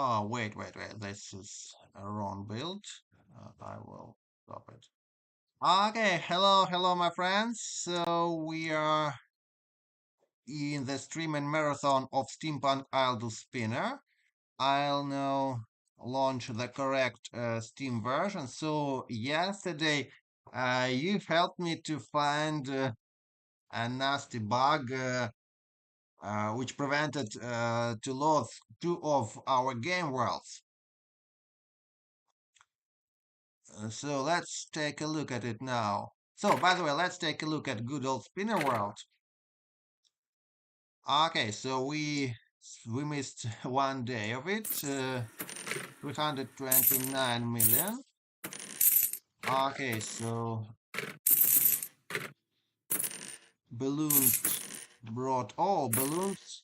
Oh, wait. This is a wrong build. I will stop it. Okay, hello, my friends. So we are in the stream and marathon of Steampunk Idle Spinner. I'll now launch the correct Steam version. So yesterday, you helped me to find a nasty bug which prevented to load two of our game worlds. So let's take a look at it now. So by the way, let's take a look at good old Spinner World. Okay, so we missed 1 day of it. 329 million. Okay, so balloons balloons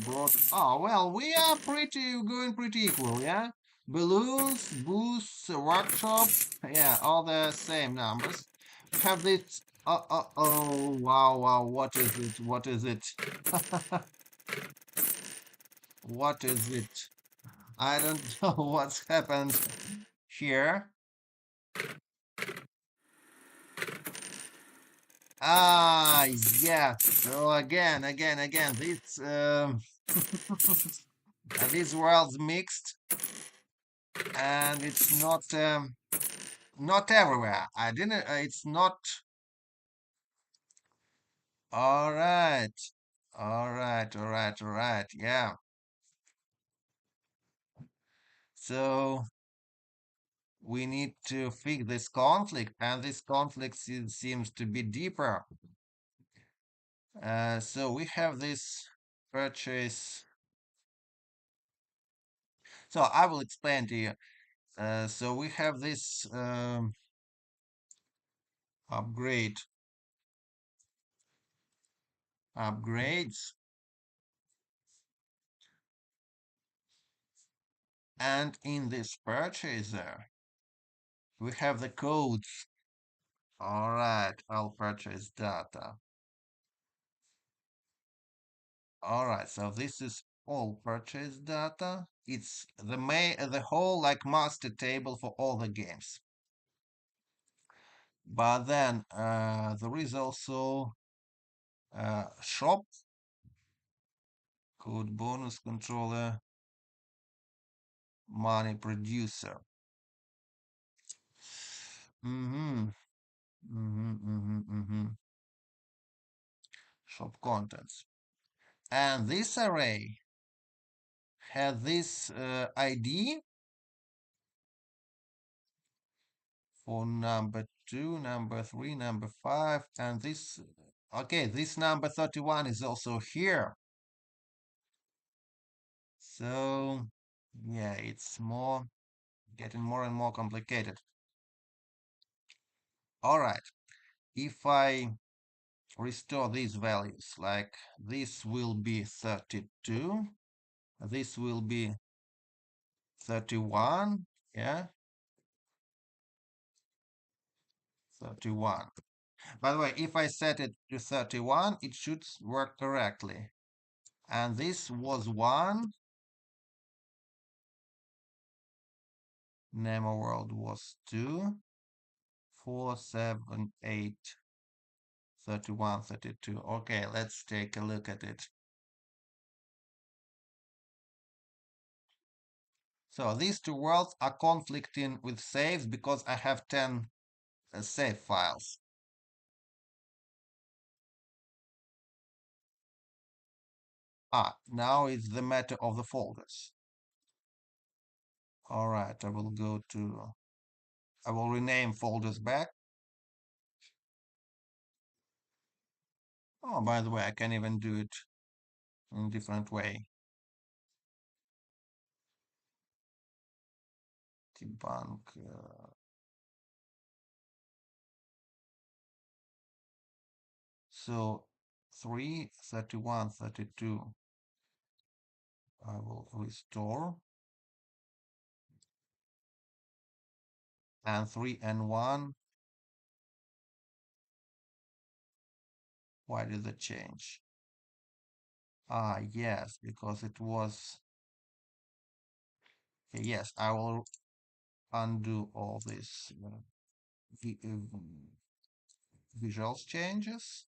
brought. Oh well, we are pretty going pretty equal, yeah. Balloons, boosts, workshop, yeah, all the same numbers. Have this. Wow, what is it? What is it? What is it? I don't know what's happened here. Ah, yeah. So again, this these worlds mixed, and it's not everywhere. I didn't. It's not. All right, all right. Yeah. So we need to fix this conflict, and this conflict seems to be deeper. So we have this purchase. So I will explain to you. So we have this upgrade upgrades, and in this purchaser we have the codes. All right, I'll purchase data. All right, so this is all purchase data. It's the whole like master table for all the games. But then there is also shop code bonus controller money producer. Mm-hmm. Shop contents. And this array has this ID for number 2, number 3, number 5, and this, okay, this number 31 is also here. So, yeah, it's getting more and more complicated. All right, if I restore these values, like this will be 32, this will be 31, yeah, 31. By the way, if I set it to 31, it should work correctly. And this was 1. Nemo World was 2. 4, 7, 8, 31, 32. Okay, let's take a look at it. So these two worlds are conflicting with saves because I have 10 save files. Now it's the matter of the folders. All right, I will rename folders back. Oh, by the way, I can even do it in a different way. Debunk. So 3, 31, 32. I will restore. And 3 and 1. Why did it change? Yes, because it was Okay, yes, I will undo all these visuals changes.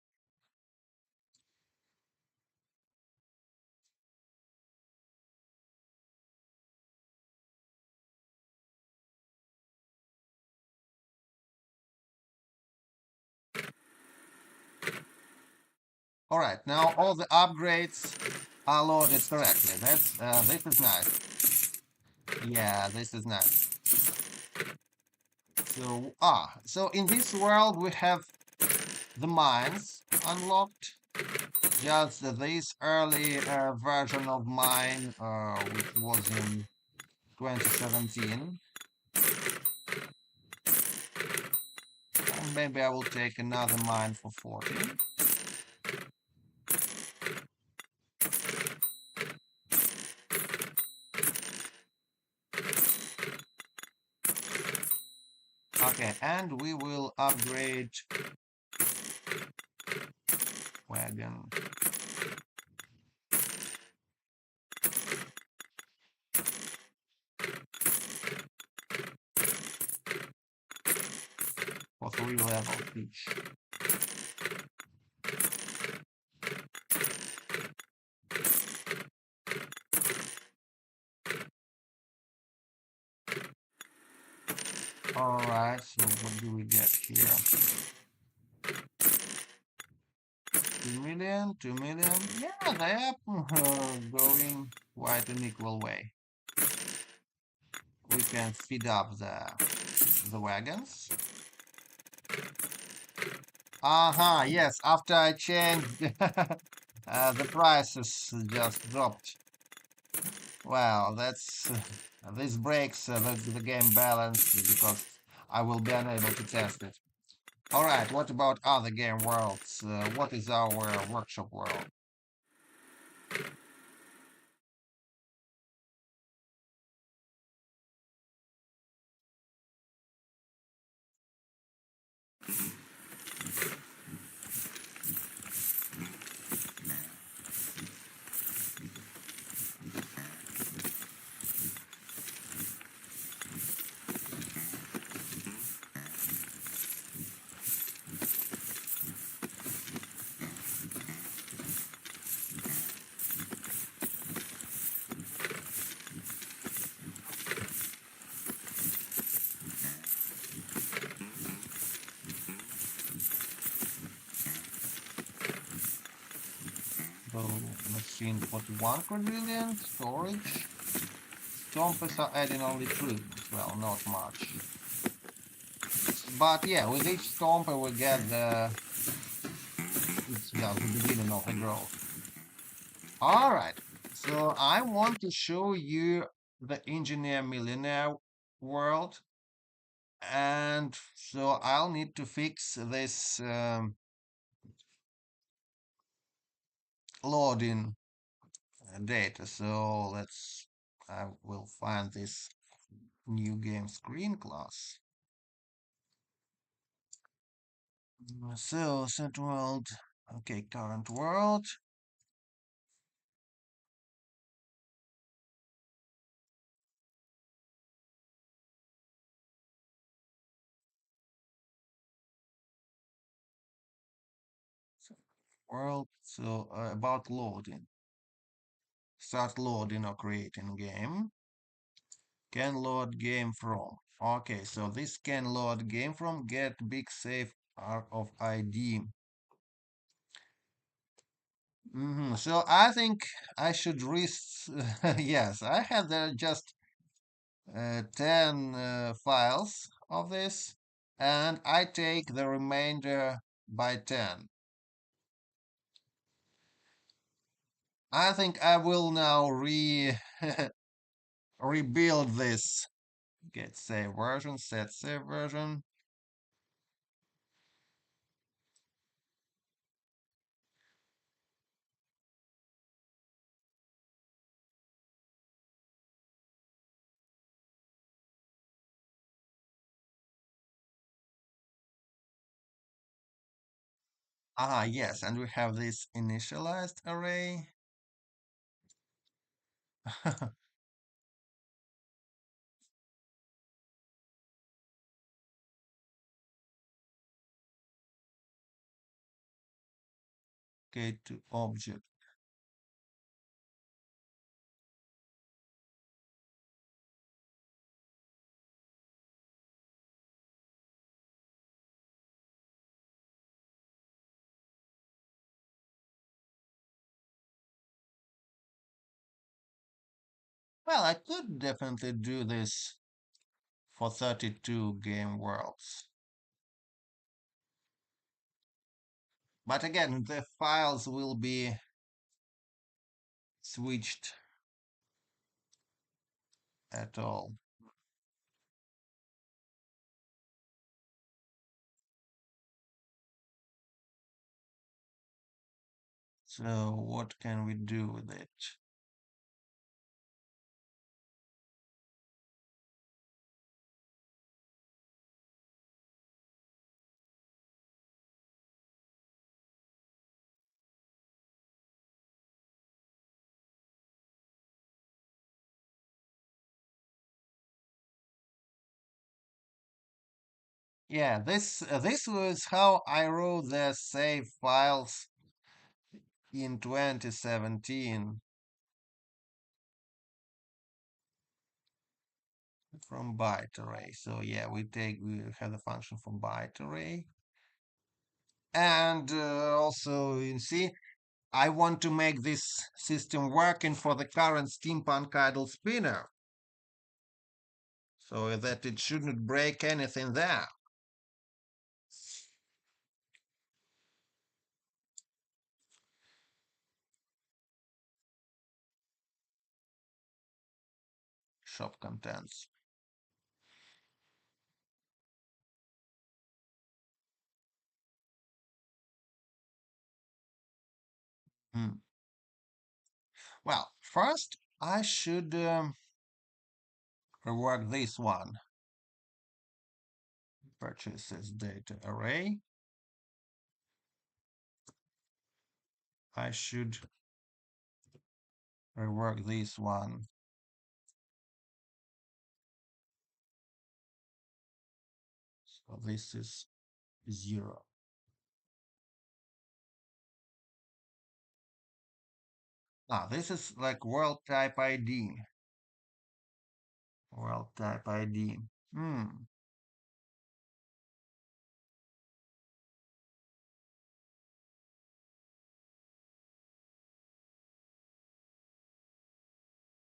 All right, now all the upgrades are loaded correctly. This is nice. Yeah, this is nice. So in this world we have the mines unlocked. Just this early version of mine, which was in 2017. And maybe I will take another mine for 40. Okay, and we will upgrade wagon. For 3 levels each. Alright, so what do we get here? 2 million, 2 million. Yeah, they are going quite an equal way. We can speed up the wagons. Yes, after I changed the prices just dropped. Well, that's this breaks the game balance because I will be unable to test it. All right, what about other game worlds? What is our workshop world? So, machine 41 quadrillion, storage. Stompers are adding only 3, well, not much. But yeah, with each stomper we get it's just the beginning of the growth. Alright, so I want to show you the engineer millionaire world. And so I'll need to fix this loading data. So I will find this new game screen class. So set world, okay, current world. So world, so about loading. Start loading or creating game. Can load game from. Okay, so this can load game from get big safe R of ID. So I think I should risk. Yes, I have just 10 files of this, and I take the remainder by 10. I think I will now rebuild this. Get save version, set save version. Yes, and we have this initialized array. duplicate to object. Well, I could definitely do this for 32 game worlds. But again, the files will be switched at all. So what can we do with it? Yeah, this was how I wrote the save files in 2017 from byte array. So yeah, we have the function from byte array. And also, you see, I want to make this system working for the current Steampunk Idle Spinner so that it shouldn't break anything there. Shop contents. Hmm. Well, first I should rework this one. Purchases data array. I should rework this one. So this is 0. Ah, this is like world type ID. World type ID. Hmm.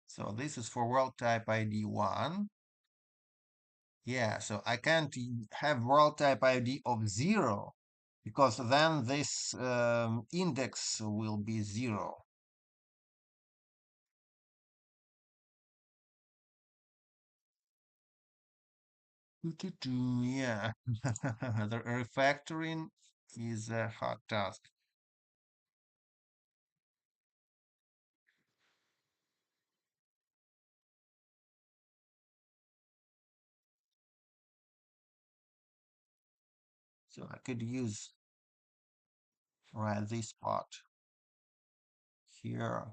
So this is for world type ID 1. Yeah, so I can't have world type ID of 0 because then this index will be 0. Yeah, the refactoring is a hard task. So I could use right this part here.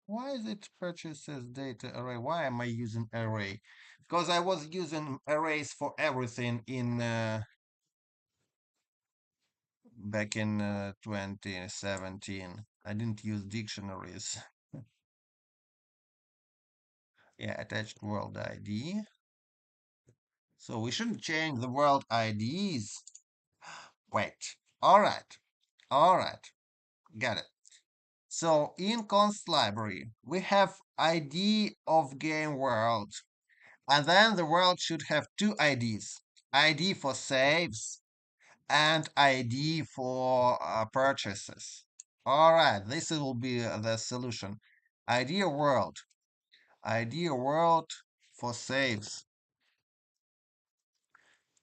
Why is it purchases data array? Why am I using array? Because I was using arrays for everything in back in 2017. I didn't use dictionaries. Yeah, attached world ID. So we shouldn't change the world IDs. Wait. All right. All right. Got it. So in const library, we have ID of game world. And then the world should have two IDs. ID for saves and ID for purchases. All right, this will be the solution. Idea world. Idea world for saves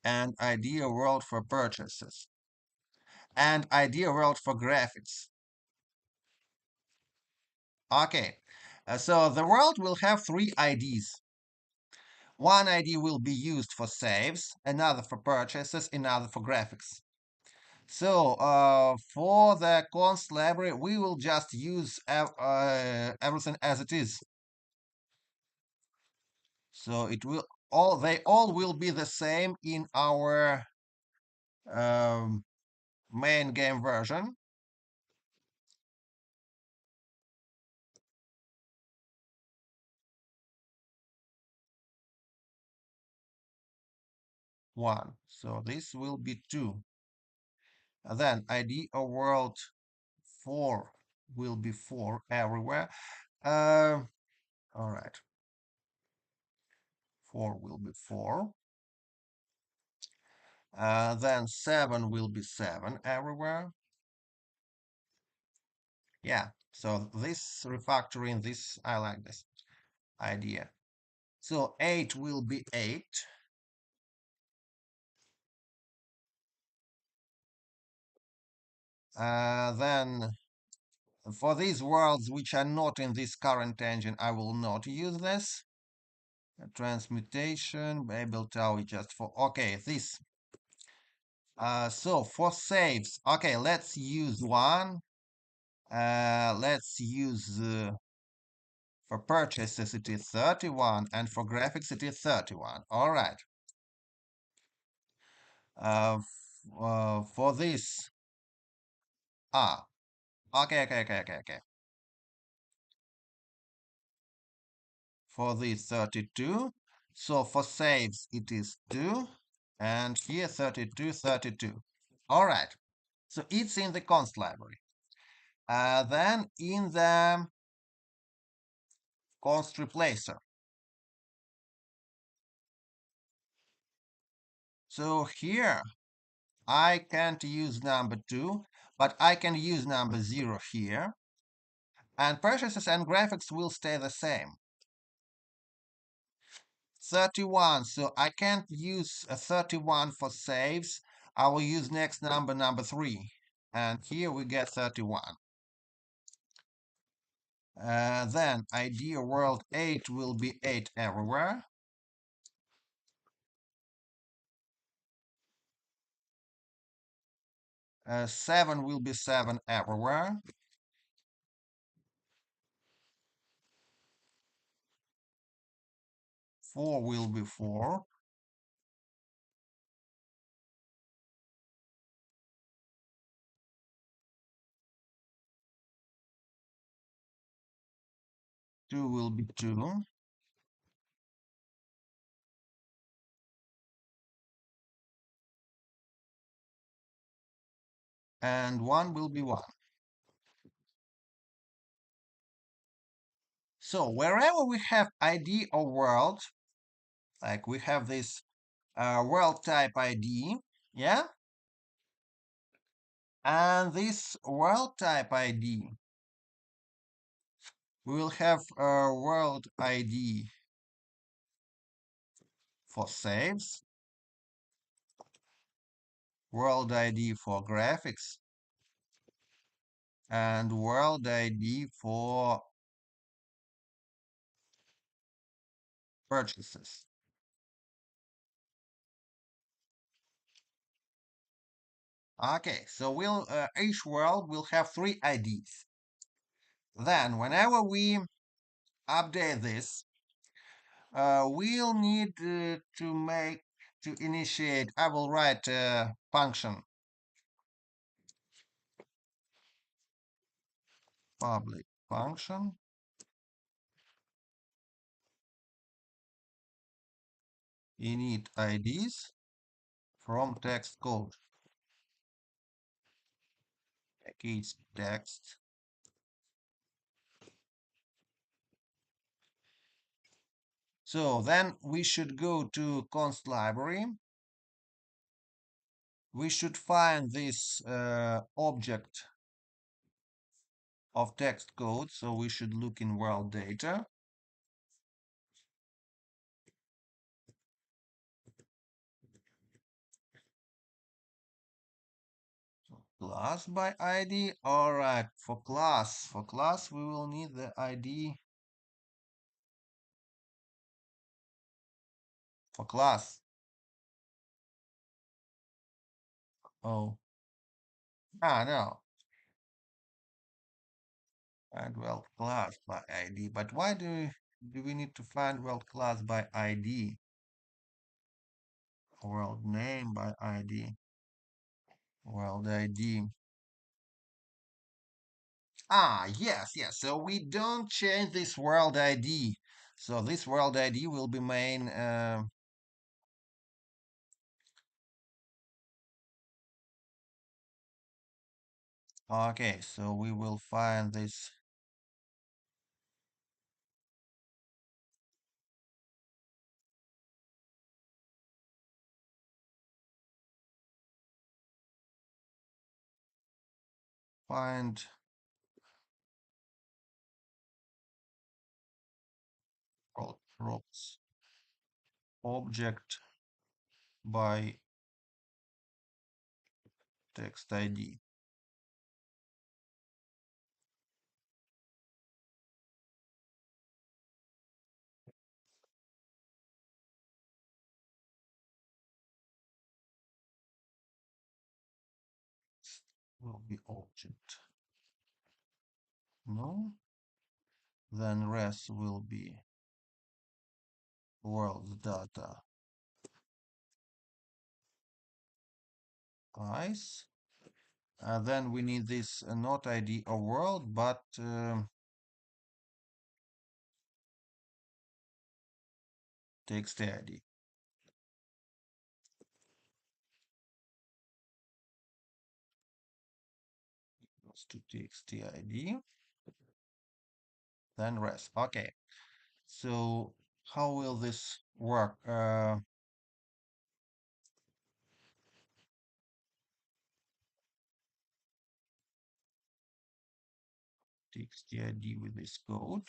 and idea world for purchases and idea world for graphics. Okay, so the world will have three IDs. One ID will be used for saves, another for purchases, another for graphics. So for the const library, we will just use everything as it is. So it will they all will be the same in our um, main game version. One. So this will be two. And then ID of world 4 will be 4 everywhere. Uh, all right. 4 will be 4. Then 7 will be 7 everywhere. Yeah. So this refactoring, this, I like this idea. So 8 will be 8. Then for these worlds which are not in this current engine, I will not use this. Transmutation, Babel Tower just for, okay, this. So for saves, okay, let's use one. Let's use for purchases it is 31 and for graphics it is 31. All right. For this, ah, okay. For this 32. So for saves it is 2 and here 32, 32. All right. So it's in the const library. Then in the const replacer. So here I can't use number 2, but I can use number 0 here. And purchases and graphics will stay the same. 31, so I can't use a 31 for saves. I will use next number, number 3. And here we get 31. Then idea world 8 will be 8 everywhere. 7 will be 7 everywhere. 4 will be 4. 2 will be 2. And 1 will be 1. So wherever we have ID or world, like we have this world type ID, yeah? And this world type ID, we will have a world ID for saves, world ID for graphics, and world ID for purchases. Okay, so each world will have 3 IDs. Then, whenever we update this, we'll need to initiate. I will write a function public function init IDs from text code. Package text. So then we should go to const library. We should find this object of text code. So we should look in world data. Class by ID. All right, for class we will need the ID for class. Oh, No, find world class by ID. But why do we need to find world class by ID? World name by ID. World ID. Yes, yes. So we don't change this world ID. So this world ID will be main. Okay, so we will find this find world props object by text ID. Will be object. No, then rest will be world data. Nice. Then we need this not ID of world, but text ID. Equals to text ID. Then rest. Okay. So how will this work? Text ID with this code.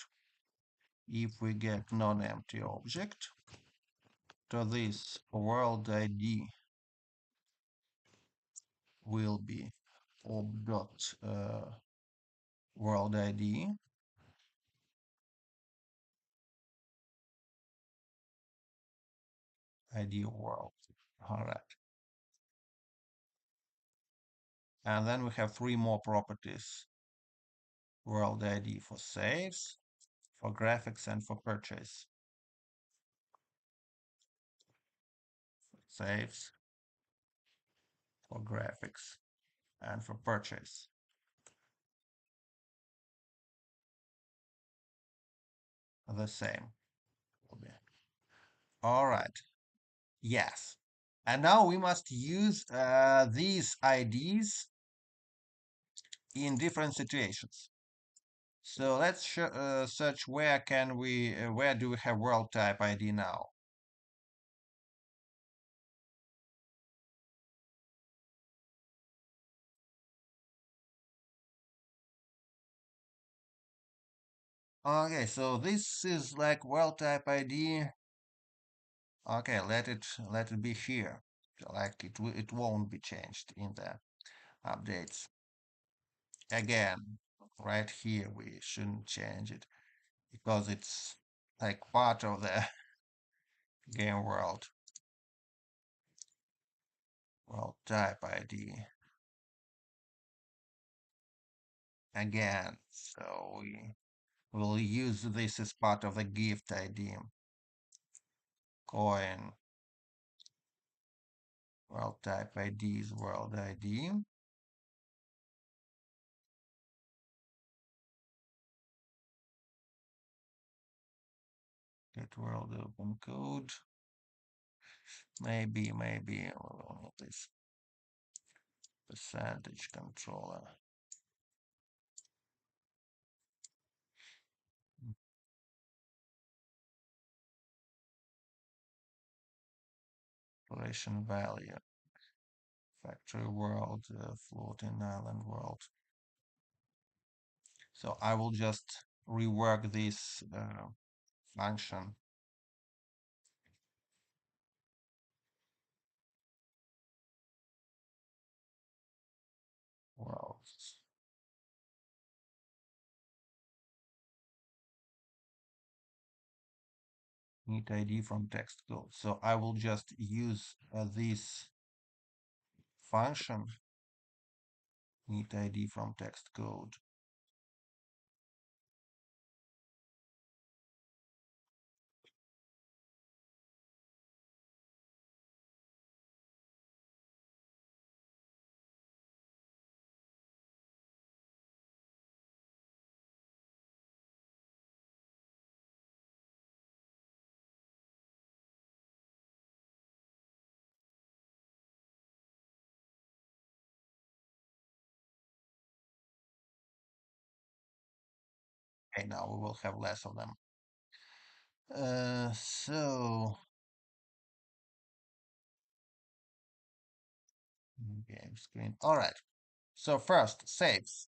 If we get non-empty object, to this world ID will be world ID ID world. All right. And then we have three more properties. World ID for saves, for graphics, and for purchase. Saves, for graphics, and for purchase. The same. All right. Yes. And now we must use these IDs in different situations. So let's search where do we have world type ID now? Okay, so this is like world type ID. Okay, let it be here. Like it won't be changed in the updates. Again, right here we shouldn't change it because it's like part of the game world type ID. Again, so we will use this as part of the gift ID. Coin world type ID is world ID. Get world open code. Maybe we'll need this percentage controller. Operation value. Factory world, floating island world. So I will just rework this function. Worlds. Need ID from text code. So I will just use this function Need ID from text code. Okay, now we will have less of them. So game screen. All right. So first, saves.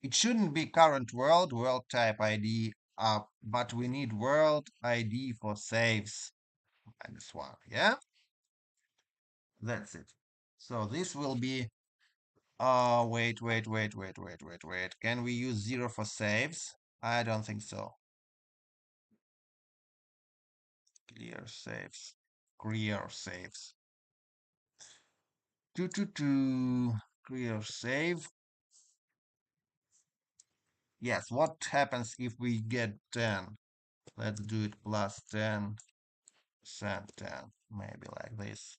It shouldn't be current world type ID up, but we need world ID for saves. -1. Yeah, that's it. So this will be wait. Can we use 0 for saves? I don't think so. Clear saves. Clear saves. Clear save. Yes, what happens if we get 10? Let's do it plus 10, percent 10, maybe like this.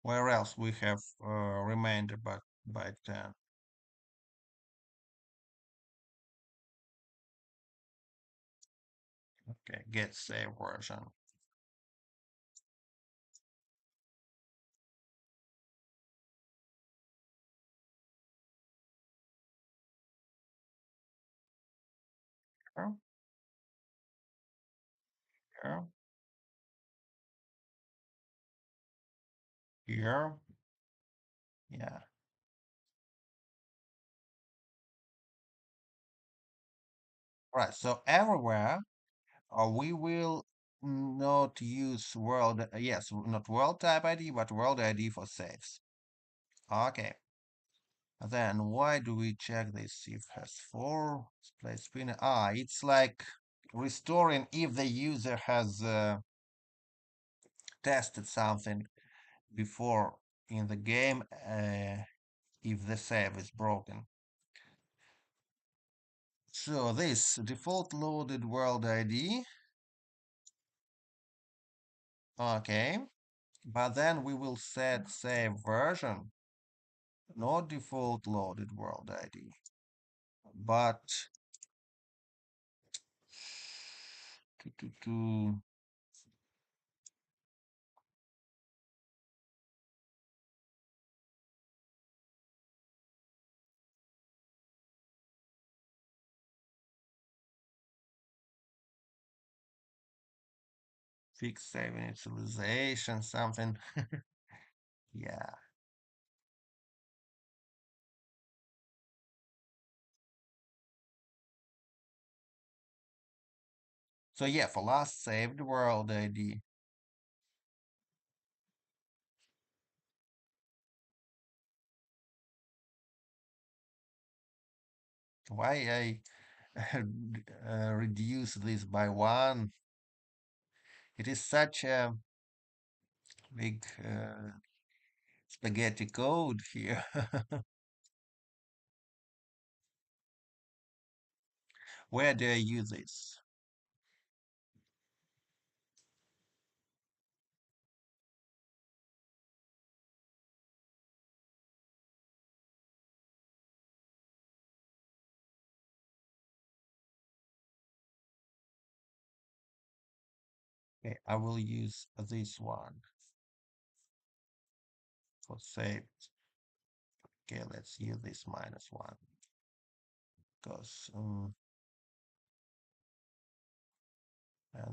Where else we have remainder but by 10? Okay, get save version. Here, here, here. Yeah. Right. So everywhere we will not use world. Yes, not world type ID, but world ID for saves. Okay. Then why do we check this if has 4 display spinner? It's like restoring if the user has tested something before in the game if the save is broken. So this default loaded world ID. Okay. But then we will set save version, not default loaded world ID, but to fix save initialization, something. Yeah. So yeah, for last saved world ID. Why I reduce this by 1? It is such a big spaghetti code here. Where do I use this? Okay, I will use this one for saved. Okay, let's use this -1 because and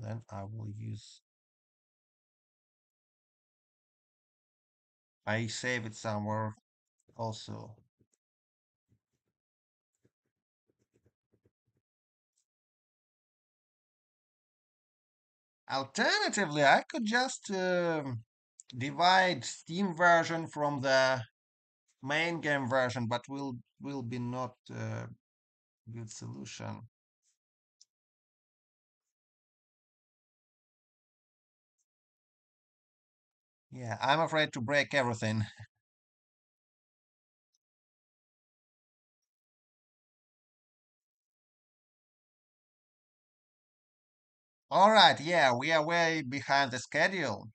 then I will use I save it somewhere also. Alternatively, I could just divide Steam version from the main game version, but will be not good solution. Yeah, I'm afraid to break everything. All right, yeah, we are way behind the schedule.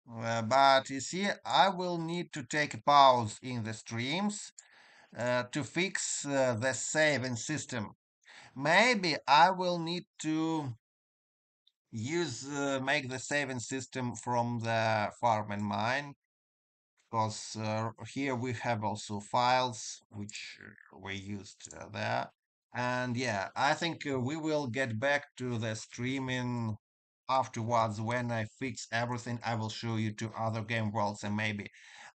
But you see, I will need to take a pause in the streams to fix the saving system. Maybe I will need to use make the saving system from the farm and mine because here we have also files which we used there. And yeah, I think we will get back to the streaming afterwards when I fix everything. I will show you to other game worlds and maybe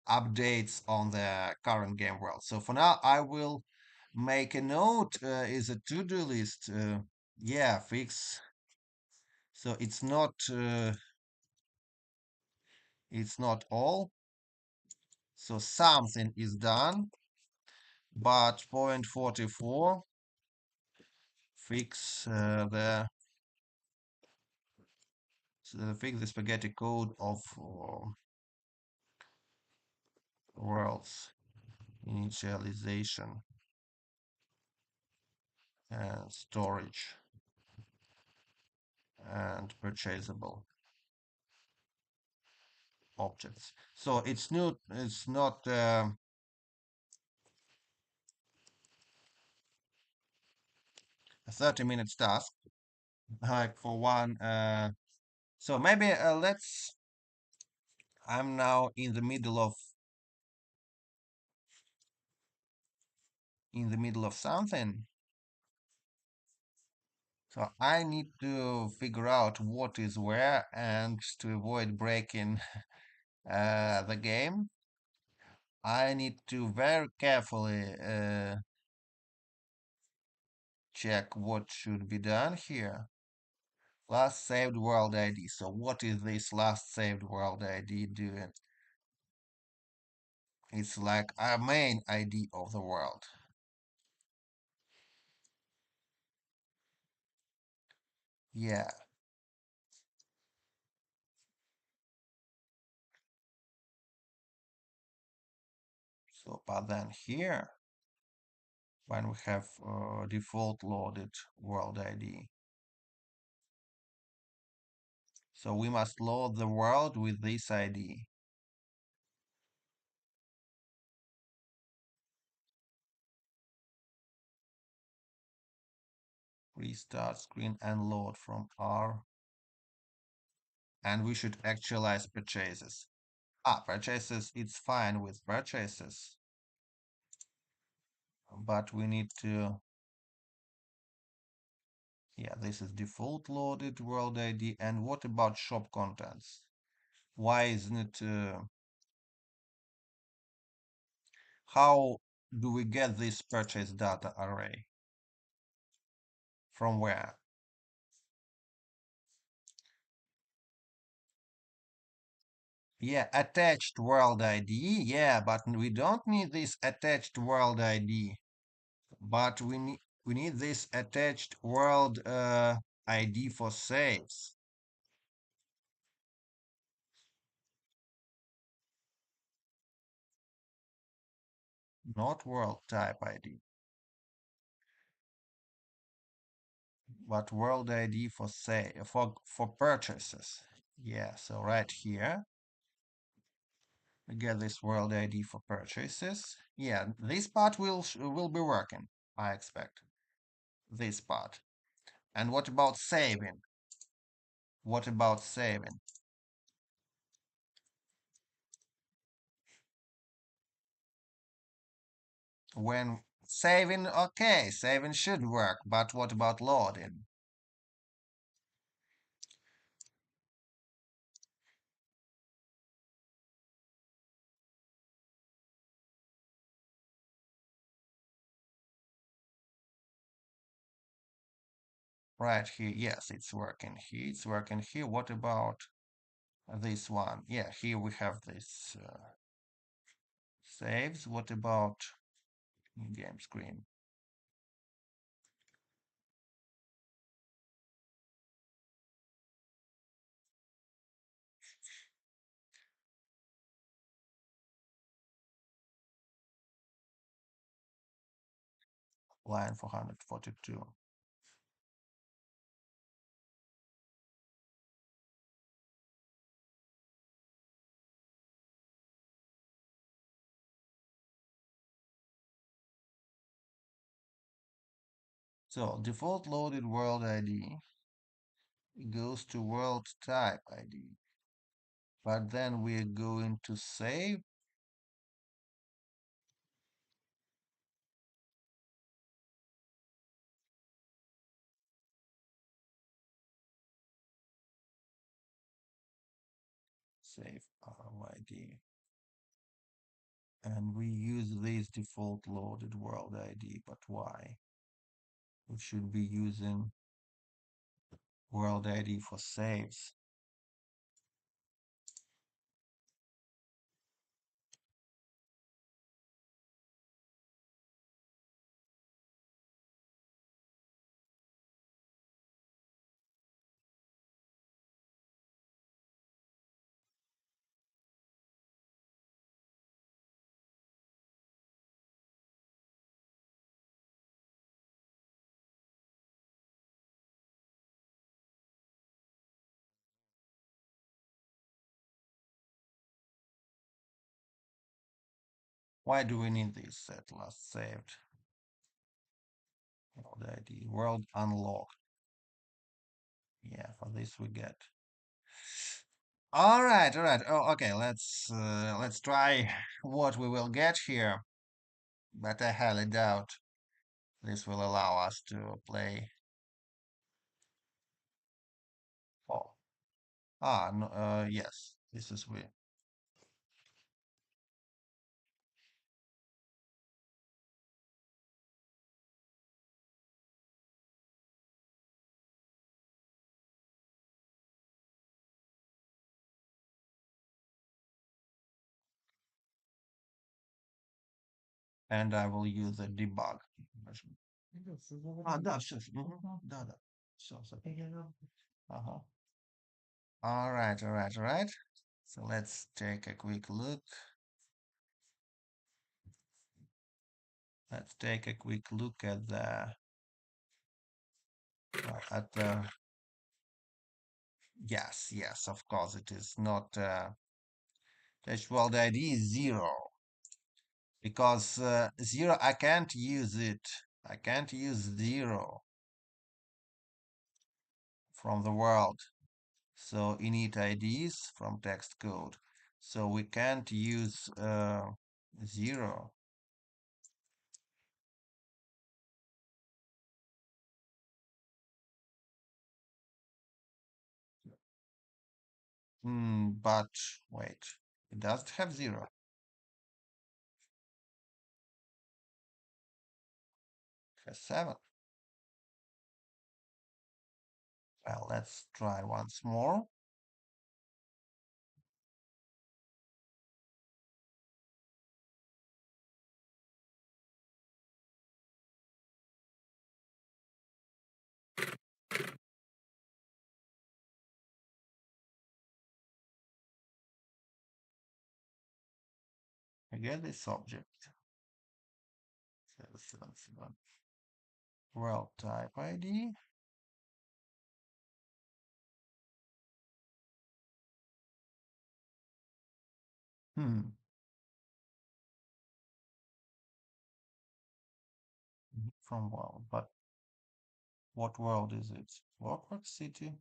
updates on the current game world. So for now, I will make a note is a to-do list. Yeah, fix. So it's not all. So something is done, but point 44 fix fix the spaghetti code of worlds initialization and storage and purchasable objects. So it's not a 30 minutes task like for one. So maybe let's. I'm now in the middle of something. So I need to figure out what is where and to avoid breaking the game. I need to very carefully check what should be done here. Last saved world ID. So what is this last saved world ID doing? It's like a main ID of the world. Yeah. So, but then here, when we have default loaded world ID, so we must load the world with this ID. Restart screen and load from R. And we should actualize purchases. Purchases, it's fine with purchases. But we need to, yeah, this is default loaded world ID. And what about shop contents? Why isn't it, how do we get this purchase data array? From where? Yeah, attached world ID. Yeah, but we don't need this attached world ID. But we need this attached world ID for saves, not world type ID, but world ID for save for purchases. Yeah, so right here we get this world ID for purchases. Yeah, this part will be working, I expect. This part. And what about saving? What about saving? When saving, okay, saving should work, but what about loading? Right here, yes, it's working here. It's working here. What about this one? Yeah, here we have this saves. What about in-game screen? Line 442. So default loaded world ID goes to world type ID. But then we're going to save RYD. And we use this default loaded world ID, but why? We should be using world ID for saves. Why do we need this set last saved? World ID, world unlocked. Yeah, for this we get. All right, all right. Oh, okay. Let's try what we will get here, but I highly doubt this will allow us to play. Oh, no, yes, this is weird. And I will use the debug version. Да, все, да, да, все. Uh-huh. All right, all right, all right. So let's take a quick look. Let's take a quick look at the yes, yes, of course it is not touch world ID is 0 because 0 I can't use it. I can't use 0 from the world. So init IDs from text code. So we can't use 0. But wait, it doesn't have 0. It has 7. Well, let's try once more. Again, this object. 777. World type ID. Hmm. From world, but what world is it? Lockwood City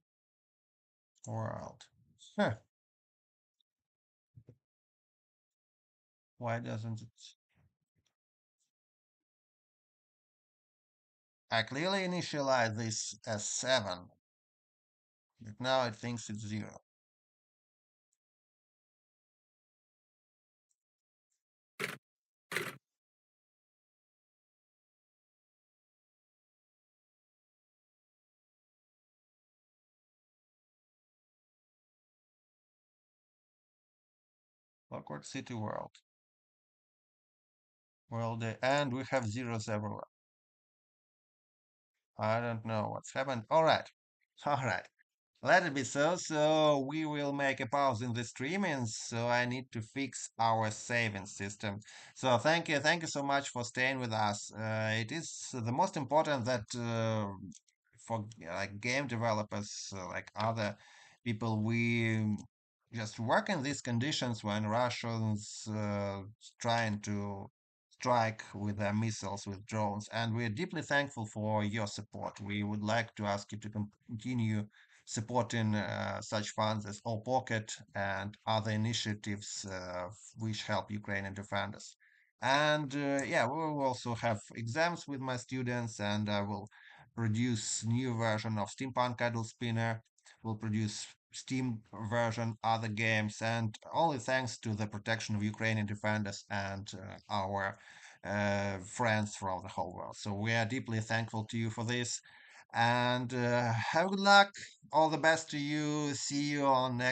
world. Huh. Why doesn't it? I clearly initialize this as 7, but now it thinks it's 0. Awkward city world. World, and we have zeros everywhere. I don't know what's happened. All right. All right. Let it be so. So we will make a pause in the streaming. So I need to fix our saving system. So thank you so much for staying with us. It is the most important that for like game developers, like other people, we just work in these conditions when Russians trying to strike with their missiles, with drones, and we're deeply thankful for your support. We would like to ask you to continue supporting such funds as All Pocket and other initiatives which help Ukrainian defenders. And yeah, we will also have exams with my students, and I will produce new version of Steampunk Idle Spinner. Will produce Steam version, other games, and only thanks to the protection of Ukrainian defenders and our friends from the whole world. So we are deeply thankful to you for this. And have good luck. All the best to you. See you on next.